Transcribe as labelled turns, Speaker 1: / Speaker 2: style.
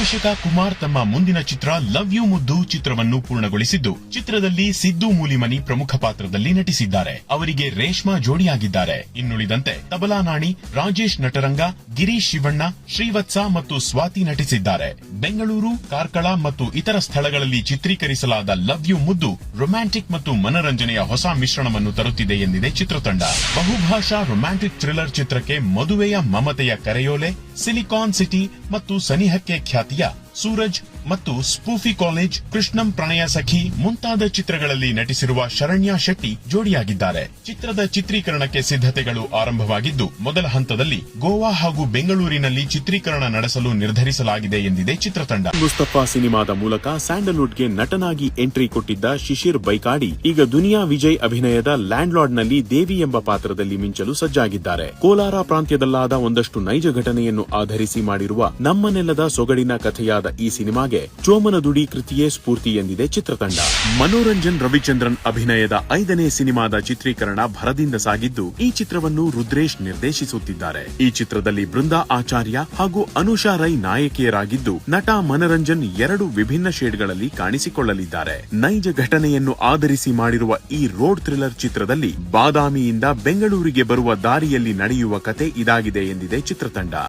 Speaker 1: ನಿರ್ದೇಶಕ ಕುಮಾರ್ ತಮ್ಮ ಮುಂದಿನ ಚಿತ್ರ ಲವ್ ಯು ಮುದ್ದು ಚಿತ್ರವನ್ನು ಪೂರ್ಣಗೊಳಿಸಿದ್ದು, ಚಿತ್ರದಲ್ಲಿ ಸಿದ್ದು ಮೂಲಿಮನಿ ಪ್ರಮುಖ ಪಾತ್ರದಲ್ಲಿ ನಟಿಸಿದ್ದಾರೆ. ಅವರಿಗೆ ರೇಷ್ಮಾ ಜೋಡಿಯಾಗಿದ್ದಾರೆ. ಇನ್ನುಳಿದಂತೆ ತಬಲಾ ನಾಣಿ, ರಾಜೇಶ್ ನಟರಂಗ, ಗಿರೀಶ್ ಶಿವಣ್ಣ, ಶ್ರೀವತ್ಸ ಮತ್ತು ಸ್ವಾತಿ ನಟಿಸಿದ್ದಾರೆ. ಬೆಂಗಳೂರು, ಕಾರ್ಕಳ ಮತ್ತು ಇತರ ಸ್ಥಳಗಳಲ್ಲಿ ಚಿತ್ರೀಕರಿಸಲಾದ ಲವ್ ಯು ಮುದ್ದು ರೊಮ್ಯಾಂಟಿಕ್ ಮತ್ತು ಮನರಂಜನೆಯ ಹೊಸ ಮಿಶ್ರಣವನ್ನು ತರುತ್ತಿದೆ ಎಂದಿದೆ ಚಿತ್ರತಂಡ. ಬಹುಭಾಷಾ ರೊಮ್ಯಾಂಟಿಕ್ ಥ್ರಿಲ್ಲರ್ ಚಿತ್ರಕ್ಕೆ ಮದುವೆಯ ಮಮತೆಯ ಕರೆಯೋಲೆ, ಸಿಲಿಕಾನ್ ಸಿಟಿ ಮತ್ತು ಸನಿಹಕ್ಕೆ ಖ್ಯಾತಿಯ ಸೂರಜ್ ಮತ್ತು ಸ್ಪೂಫಿ ಕಾಲೇಜ್, ಕೃಷ್ಣಂ ಪ್ರಣಯ ಸಖಿ ಮುಂತಾದ ಚಿತ್ರಗಳಲ್ಲಿ ನಟಿಸಿರುವ ಶರಣ್ಯ ಶೆಟ್ಟಿ ಜೋಡಿಯಾಗಿದ್ದಾರೆ. ಚಿತ್ರದ ಚಿತ್ರೀಕರಣಕ್ಕೆ ಸಿದ್ಧತೆಗಳು ಆರಂಭವಾಗಿದ್ದು, ಮೊದಲ ಹಂತದಲ್ಲಿ ಗೋವಾ ಹಾಗೂ ಬೆಂಗಳೂರಿನಲ್ಲಿ ಚಿತ್ರೀಕರಣ ನಡೆಸಲು ನಿರ್ಧರಿಸಲಾಗಿದೆ ಎಂದಿದೆ ಚಿತ್ರತಂಡ. ಮುಸ್ತಫಾ ಸಿನಿಮಾದ ಮೂಲಕ ಸ್ಯಾಂಡಲ್ವುಡ್ಗೆ ನಟನಾಗಿ ಎಂಟ್ರಿ ಕೊಟ್ಟಿದ್ದ ಶಿಶಿರ್ ಬೈಕಾಡಿ ಈಗ ದುನಿಯಾ ವಿಜಯ್ ಅಭಿನಯದ ಲ್ಯಾಂಡ್ ಲಾರ್ಡ್ನಲ್ಲಿ ದೇವಿ ಎಂಬ ಪಾತ್ರದಲ್ಲಿ ಮಿಂಚಲು ಸಜ್ಜಾಗಿದ್ದಾರೆ. ಕೋಲಾರ ಪ್ರಾಂತ್ಯದಲ್ಲಾದ ಒಂದಷ್ಟು ನೈಜ ಘಟನೆಯನ್ನು ಆಧರಿಸಿ ಮಾಡಿರುವ ನಮ್ಮನೆಲ್ಲದ ಸೊಗಡಿನ ಕಥೆಯಾದ ಈ ಸಿನಿಮಾಗೆ ಚೋಮನದುಡಿ ಕೃತಿಯೇ ಸ್ಫೂರ್ತಿ ಎಂದಿದೆ ಚಿತ್ರತಂಡ. ಮನೋರಂಜನ್ ರವಿಚಂದ್ರನ್ ಅಭಿನಯದ 5ನೇ ಸಿನಿಮಾದ ಚಿತ್ರೀಕರಣ ಭರದಿಂದ ಸಾಗಿದ್ದು, ಈ ಚಿತ್ರವನ್ನು ರುದ್ರೇಶ್ ನಿರ್ದೇಶಿಸುತ್ತಿದ್ದಾರೆ. ಈ ಚಿತ್ರದಲ್ಲಿ ಬೃಂದಾ ಆಚಾರ್ಯ ಹಾಗೂ ಅನುಷಾ ರೈ ನಾಯಕಿಯರಾಗಿದ್ದು, ನಟ ಮನೋರಂಜನ್ 2 ವಿಭಿನ್ನ ಶೇಡ್ಗಳಲ್ಲಿ ಕಾಣಿಸಿಕೊಳ್ಳಲಿದ್ದಾರೆ. ನೈಜ ಘಟನೆಯನ್ನು ಆಧರಿಸಿ ಮಾಡಿರುವ ಈ ರೋಡ್ ಥ್ರಿಲ್ಲರ್ ಚಿತ್ರದಲ್ಲಿ ಬಾದಾಮಿಯಿಂದ ಬೆಂಗಳೂರಿಗೆ ಬರುವ ದಾರಿಯಲ್ಲಿ ನಡೆಯುವ ಕತೆ ಇದಾಗಿದೆ ಎಂದಿದೆ ಚಿತ್ರತಂಡ.